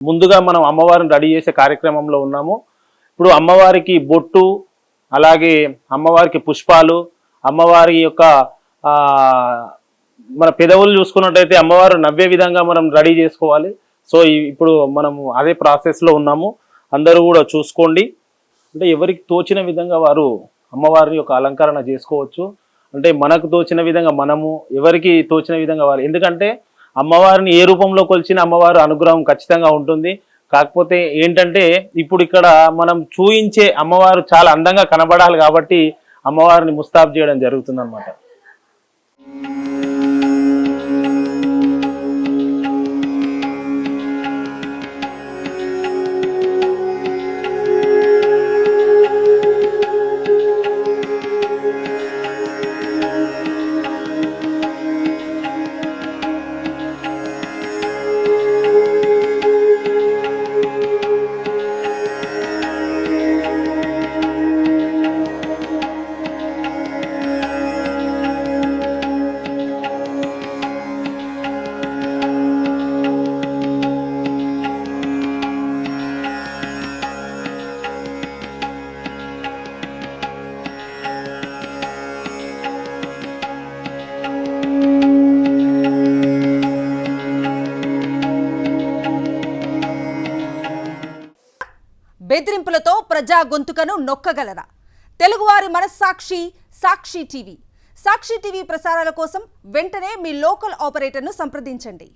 ముందుగా మనం అమ్మవారిని రెడీ చేసే కార్యక్రమంలో ఉన్నాము. ఇప్పుడు అమ్మవారికి బొట్టు, అలాగే అమ్మవారికి పుష్పాలు, అమ్మవారి యొక్క మన పెదవులు చూసుకున్నట్టయితే అమ్మవారు నవ్వే విధంగా మనం రెడీ చేసుకోవాలి. సో ఇప్పుడు మనము అదే ప్రాసెస్లో ఉన్నాము. అందరూ కూడా చూసుకోండి. అంటే ఎవరికి తోచిన విధంగా వారు అమ్మవారిని యొక్క అలంకరణ చేసుకోవచ్చు. అంటే మనకు తోచిన విధంగా మనము, ఎవరికి తోచిన విధంగా వారు. ఎందుకంటే అమ్మవారిని ఏ రూపంలో కొలిచిన అమ్మవారు అనుగ్రహం ఖచ్చితంగా ఉంటుంది. కాకపోతే ఏంటంటే ఇప్పుడు ఇక్కడ మనం చూయించే అమ్మవారు చాలా అందంగా కనబడాలి కాబట్టి అమ్మవారిని ముస్తాబు చేయడం జరుగుతుంది అన్నమాట. బెదిరింపులతో ప్రజా గొంతుకను నొక్కగలరా? తెలుగువారి మనస్సాక్షి సాక్షి టీవీ. సాక్షి టీవీ ప్రసారాల కోసం వెంటనే మీ లోకల్ ఆపరేటర్ను సంప్రదించండి.